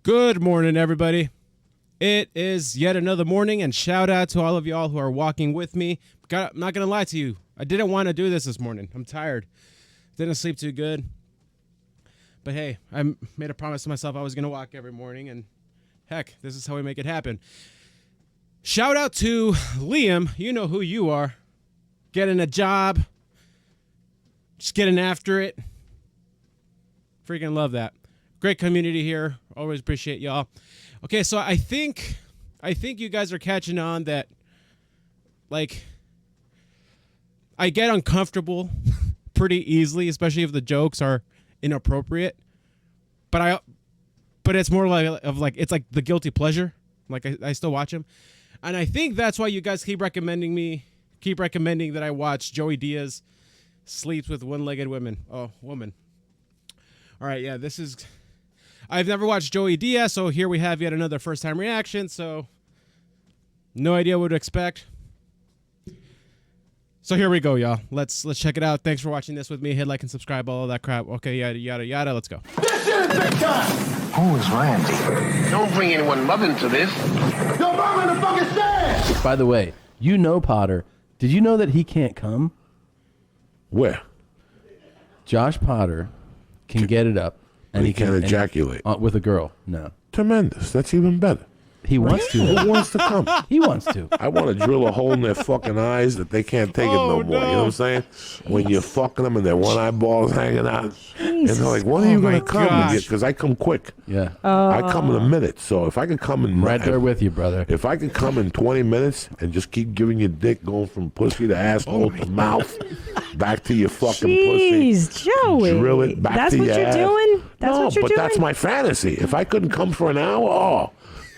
Good morning, everybody. It is yet another morning, and shout out to all of y'all who are walking with me. I'm not going to lie to you. I didn't want to do this morning. I'm tired. Didn't sleep too good. But hey, I made a promise to myself I was going to walk every morning, and heck, this is how we make it happen. Shout out to Liam. You know who you are. Getting a job. Just getting after it. Freaking love that. Great community here. Always appreciate y'all. Okay, so I think you guys are catching on that, like, I get uncomfortable pretty easily, especially if the jokes are inappropriate. But it's more like it's like the guilty pleasure. Like I still watch them, and I think that's why you guys keep recommending that I watch Joey Diaz sleeps with one-legged women. Oh, woman. All right, yeah, this is. I've never watched Joey Diaz, so here we have yet another first-time reaction. So, no idea what to expect. So here we go, y'all. Let's check it out. Thanks for watching this with me. Hit like and subscribe, all of that crap. Okay, yada yada yada. Let's go. This shit is big time. Who is Randy? Don't bring anyone mother into this. Yo, mom in the fucking stand. By the way, you know Potter. Did you know that he can't come? Where? Josh Potter can get it up. And he can't ejaculate. With a girl, no. Tremendous. That's even better. He wants to. Who wants to come? He wants to. I want to drill a hole in their fucking eyes that they can't take it no more. You know what I'm saying? When you're fucking them and their one eyeball's hanging out. And they're like, when are you going to come? Because I come quick. Yeah. I come in a minute. So if I could come in... Right there with you, brother. If I could come in 20 minutes and just keep giving you dick going from pussy to asshole to mouth, back to your fucking pussy. Jeez, Joey. Drill it back to your ass. That's what you're doing? No, what you're but doing? that's my fantasy. If I couldn't come for an hour,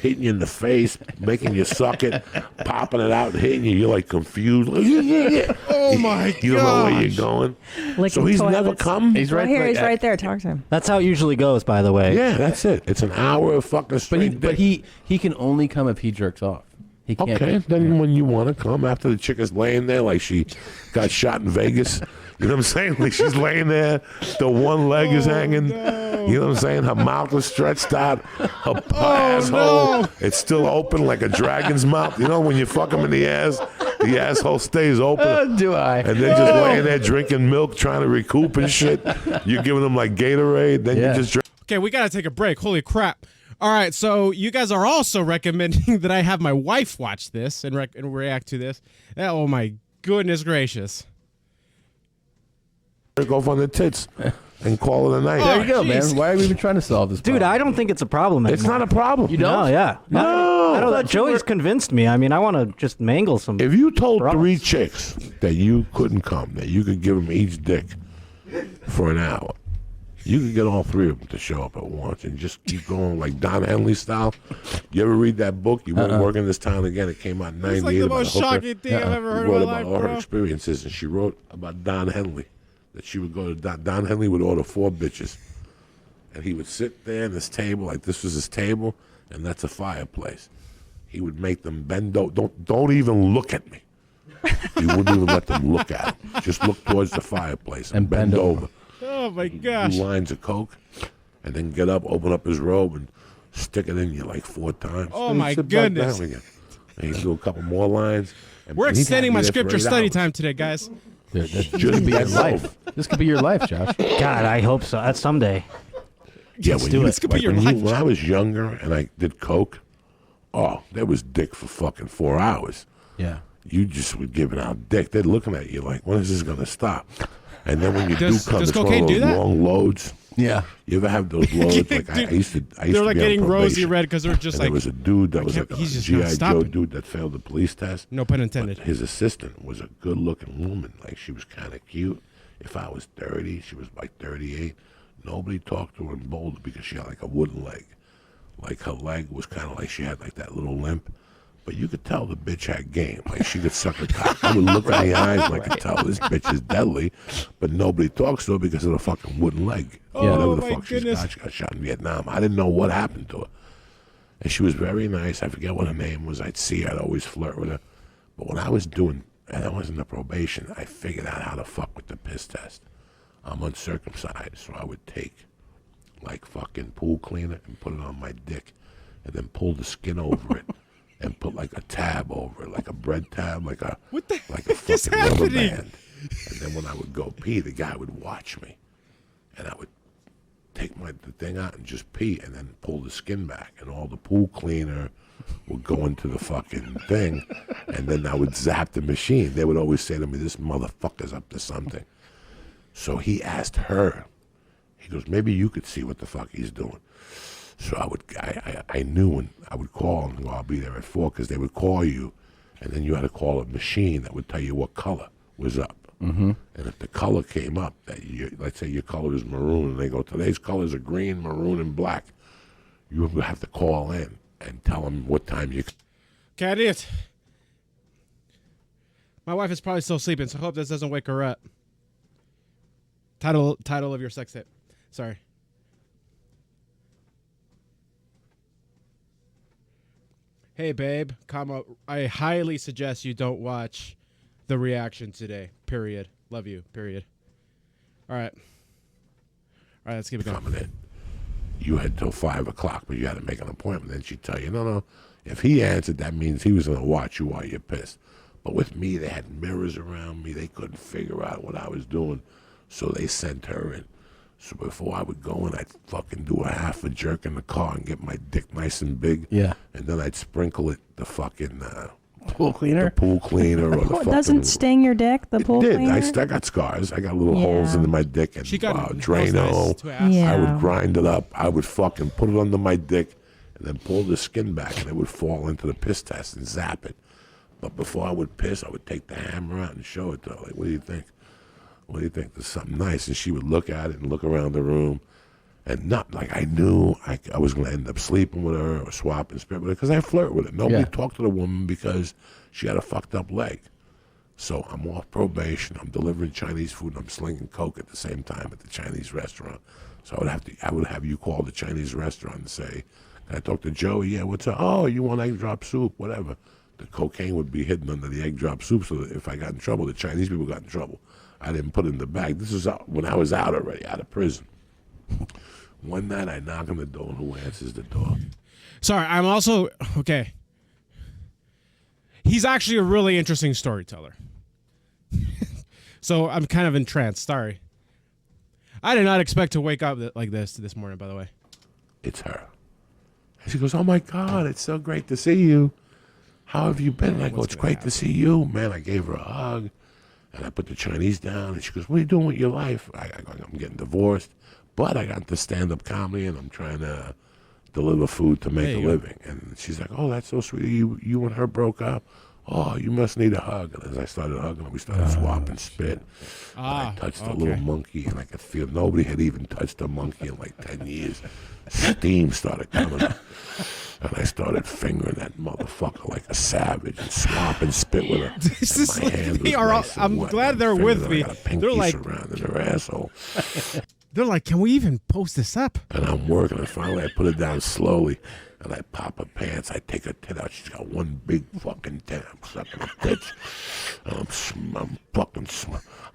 hitting you in the face, making you suck it, popping it out, hitting you, you're like confused. Oh my god! You don't know where you're going. Licking So he's toilets. never come. He's right Here, there. he's right there. Talk to him. That's how it usually goes, by the way. Yeah, that's it. It's an hour of fucking straight But he can only come if he jerks off. He can't. Okay, then when you want to come after the chick is laying there like she got shot in Vegas, you know what I'm saying? Like she's laying there, the one leg is hanging. No. You know what I'm saying? Her mouth is stretched out, her asshole, it's still open like a dragon's mouth. You know when you fuck them in the asshole stays open. Do I? And they're just laying there drinking milk, trying to recoup and shit. You're giving them like Gatorade, then you just drink. Okay, we gotta take a break. Holy crap! All right, so you guys are also recommending that I have my wife watch this and react to this. Oh my goodness gracious! Off on the tits and call it a night. There you go, geez. man. Why are we even trying to solve this problem? Dude, I don't think it's a problem anymore. It's not a problem. You don't? No, yeah. No. I don't know. Joey's convinced me. I mean, I want to just mangle some. If you told brothers. 3 chicks that you couldn't come, that you could give them each dick for an hour, you could get all 3 of them to show up at once and just keep going like Don Henley style. You ever read that book? You won't work in this town again. It came out in 98. It's like the about most a hooker. shocking thing I've ever heard She wrote in my about life, all her bro. experiences, and she wrote about Don Henley. That she would go to Don Henley would order 4 bitches, and he would sit there in this table like this was his table, and that's a fireplace. He would make them bend over. Don't even look at me. He wouldn't even let them look at him. Just look towards the fireplace and bend over. Oh my Do gosh! lines of coke, and then get up, open up his robe, and stick it in you like 4 times. Oh Then my sit back goodness. down again. And he'd do a couple more lines. And We're he'd have extending you my there for scripture 8 study hours. time today, guys. Dude, this Just could be your bend life. over. This could be your life, Josh. God, I hope so. That's someday. Yeah, Let's when do you, it. This could be like your when, life. when I was younger and I did coke, there was dick for fucking 4 hours. Yeah. You just were giving out dick. They're looking at you like, when is this going to stop? And then when you Does do come, cocaine it's one of do those that? long loads. Yeah. You ever have those loads? Like I used to They're like be on getting rosy probation. red because they're just And like there was a dude that was can't- like a he's just not G.I. Joe stopping. dude that failed the police test. no pun intended. But his assistant was a good-looking woman. Like, she was kind of cute. If I was 30, she was like 38. Nobody talked to her in Boulder because she had like a wooden leg. Like, her leg was kind of like she had like that little limp. But you could tell the bitch had game. Like, she could suck a cock. I would look in the eyes and I could tell this bitch is deadly. But nobody talks to her because of the fucking wooden leg. Oh, Whatever the my fuck she's goodness. got. She got shot in Vietnam. I didn't know what happened to her. And she was very nice. I forget what her name was. I'd see her. I'd always flirt with her. But when I was doing, and I was in the probation, I figured out how to fuck with the piss test. I'm uncircumcised, so I would take like fucking pool cleaner and put it on my dick, and then pull the skin over it, and put like a tab over it, like a bread tab, like a What the like a heck is fucking rubber happening? band. And then when I would go pee, the guy would watch me, and I would take the thing out and just pee, and then pull the skin back, and all the pool cleaner would go into the fucking thing, and then I would zap the machine. They would always say to me, "This motherfucker's up to something." So he asked her. He goes, "Maybe you could see what the fuck he's doing." So I knew when I would call and go, "I'll be there at 4," because they would call you, and then you had to call a machine that would tell you what color was up. Mm-hmm. And if the color came up, let's say your color is maroon, and they go, "Today's colors are green, maroon, and black," you would have to call in and tell them what time you. Okay, idiot. My wife is probably still sleeping, so I hope this doesn't wake her up. Title of your sex tape. Sorry. Hey, babe, I highly suggest you don't watch the reaction today. Period. Love you. Period. All right, let's keep it going. Coming in. You had till 5 o'clock, but you had to make an appointment. Then she'd tell you, no. If he answered, that means he was going to watch you while you're pissed. But with me, they had mirrors around me. They couldn't figure out what I was doing, so they sent her in. So before I would go in, I'd fucking do a half a jerk in the car and get my dick nice and big. Yeah. And then I'd sprinkle it the fucking Pool cleaner? the pool cleaner or the Well, it fucking. doesn't sting your dick, the pool It did. cleaner? I got scars. I got little holes Yeah. in my dick and She got Drano. nice to ask. Yeah. I would grind it up. I would fucking put it under my dick and then pull the skin back, and it would fall into the piss test and zap it. But before I would piss, I would take the hammer out and show it to her. Like, what do you think? What do you think? There's something nice. And she would look at it and look around the room. And not like I knew I was going to end up sleeping with her or swapping spit with her, because I flirt with her. Nobody talked to the woman because she had a fucked up leg. So I'm off probation. I'm delivering Chinese food, and I'm slinging coke at the same time at the Chinese restaurant. So I would have you call the Chinese restaurant and say, "Can I talk to Joey?" "Yeah, what's up?" "Oh, you want egg drop soup?" Whatever. The cocaine would be hidden under the egg drop soup, so that if I got in trouble, the Chinese people got in trouble. I didn't put it in the bag. This is when I was out already, out of prison. One night I knock on the door, and who answers the door? Sorry, I'm also okay. He's actually a really interesting storyteller. So I'm kind of entranced. Sorry. I did not expect to wake up like this morning, by the way. It's her. And she goes, "Oh my God, it's so great to see you. How have you been?" And I go, "It's great to see you." Man, I gave her a hug, and I put the Chinese down, and she goes, "What are you doing with your life?" I go, "I'm getting divorced, but I got into stand-up comedy, and I'm trying to deliver food to make a living." And she's like, "Oh, that's so sweet. You and her broke up? Oh, you must need a hug." And as I started hugging her, we started swapping spit. And I touched the little monkey, and I could feel nobody had even touched a monkey in like 10 years. Steam started coming up. And I started fingering that motherfucker like a savage and swapping spit with her. This And is my like, hand was they are nice and I'm wet, glad and they're fingering with her. me. I got a pinky They're like, surrounding her asshole. they're like, can we even post this up? And I'm working, and finally I put it down slowly, and I pop her pants. I take her tit out. She's got one big fucking tit. I'm sucking her tits. And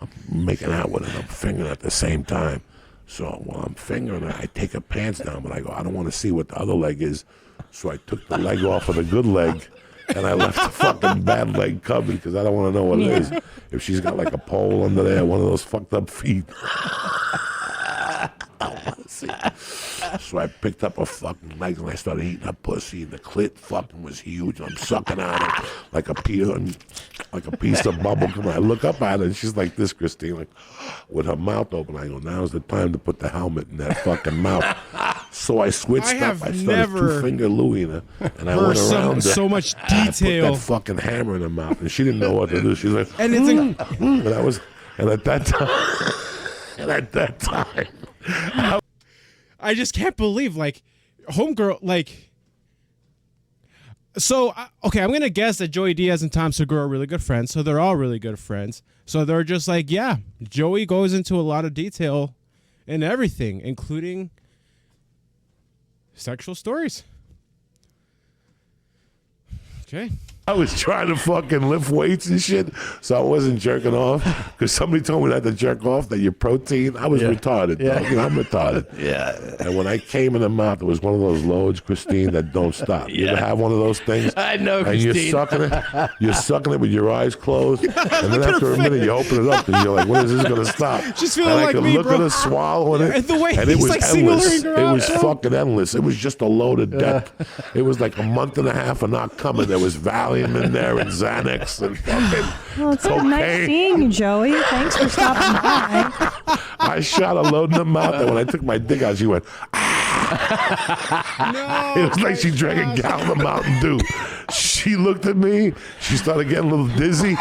I'm making out with her, and I'm fingering her at the same time. So while I'm fingering her, I take her pants down, but I go, I don't want to see what the other leg is. So I took the leg off of the good leg, and I left the fucking bad leg covered because I don't want to know what it is. If she's got like a pole under there, one of those fucked up feet. I don't want to see. So I picked up her fucking legs and I started eating her pussy. And the clit fucking was huge. And I'm sucking on it like a piece of bubble gum. I look up at her and she's like this, Christine, like with her mouth open. I go, now's the time to put the helmet in that fucking mouth. So I switched up. I started two-finger Louie in her, and I went around her, so much and I put detail. that fucking hammer in her mouth, and she didn't know what to do. She's like, And it's and at that time, I just can't believe, like, homegirl, like. So okay, I'm gonna guess that Joey Diaz and Tom Segura are really good friends. So they're all really good friends. So they're just like, yeah, Joey goes into a lot of detail in everything, including sexual stories. Okay, I was trying to fucking lift weights and shit, so I wasn't jerking off. Because somebody told me not to jerk off, that your protein. I was retarded, dog. You know, I'm retarded. Yeah. And when I came in the mouth, it was one of those loads, Christine, that don't stop. You ever have one of those things? I know, and Christine. you're sucking it with your eyes closed, and then after a minute, you open it up, and you're like, when is this going to stop? She's feeling and I like could me, look bro. at her swallowing it, And the way and it he's, was like, endless. singling her It out, was bro. fucking endless. It was just a load of death. It was like a month and a half of not coming. There was Valium in there and Xanax and fucking Well, it's cocaine. nice seeing you, Joey. Thanks for stopping by. I shot a load in the mouth, and when I took my dick out, she went, No, it was like she drank a gallon of Mountain Dew. She looked at me. She started getting a little dizzy.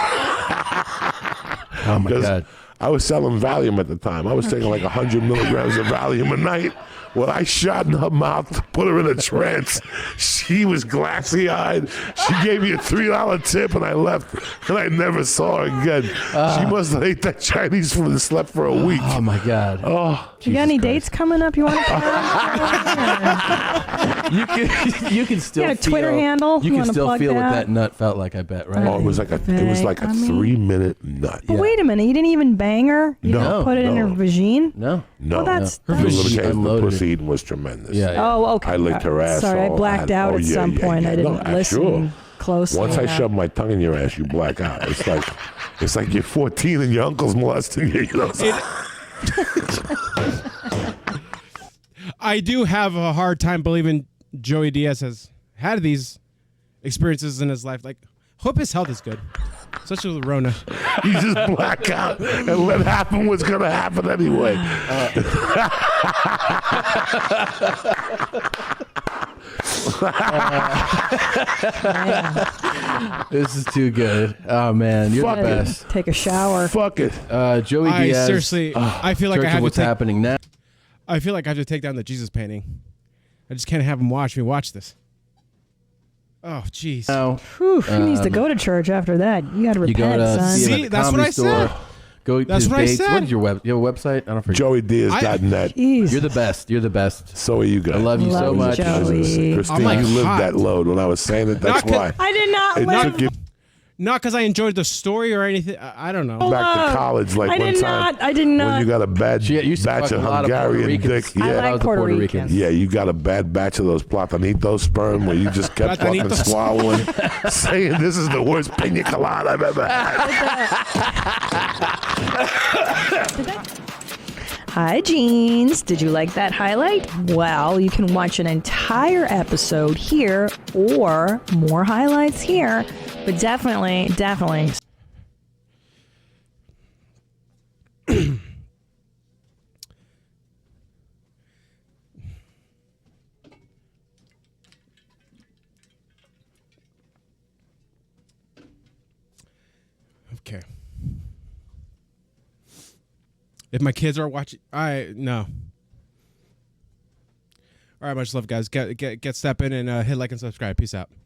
Oh my 'Cause God. I was selling Valium at the time. I was taking like 100 milligrams of Valium a night. When I shot in her mouth to put her in a trance, she was glassy-eyed. She gave me a $3 tip, and I left, and I never saw her again. She must have ate that Chinese food and slept for a week. Oh my God. Oh, You got any dates coming up you want to You can still You got a Twitter feel, handle? You You can wanna still plug feel what that? that nut felt like. I bet, right? oh, it was like a I mean- 3-minute nut. But wait a minute, you didn't even bang her? You No, didn't put it in her no. vagine? No. No, Well, that's- the that's- She limitations, the unloaded it. pussy eating was tremendous. Yeah. Oh, okay. I licked her ass. Sorry, I blacked out at some point. I didn't listen Sure. closely. Once I enough. shove my tongue in your ass, you black out. It's like you're 14 and your uncle's molesting you. You know. I do have a hard time believing Joey Diaz has had these experiences in his life. Like, hope his health is good, especially with Rona. You just black out and let happen what's gonna happen anyway. This is too good. Oh man, you're Fuck the it. best. Take a shower. Fuck it. Joey I Diaz. seriously, I feel like Church I of have to what's take. happening now. I feel like I have to take down the Jesus painting. I just can't have him watch me watch this. Oh, jeez. Now Whew, he needs to go to church after that. You got to you go repent, to son. see him at See, the that's what comedy I store. said. Go to That's his what I dates. said. What is your you have a website? I don't forget. JoeyDiaz.net. Jeez. You're the best. You're the best. So are you guys. I love you so Love you, much. Joey. Christine, Oh my you lived God. that load when I was saying it. That's Not 'cause- why. I did not It live. took you Not because I enjoyed the story or anything. I don't know. back Love. to college like I one did time. not. I did When not. you got a bad She used to batch fuck of a lot of Puerto Hungarian Ricans. dick. I Yeah. like That was the Puerto Puerto Ricans. Yeah, you got a bad batch of those platanitos sperm where you just kept fucking Platanitos. swallowing, saying this is the worst pina colada I've ever had. Hi, Jeans. Did you like that highlight? Well, you can watch an entire episode here or more highlights here. But definitely. Okay. If my kids are watching, no. All right, much love, guys. Get step in and hit like and subscribe. Peace out.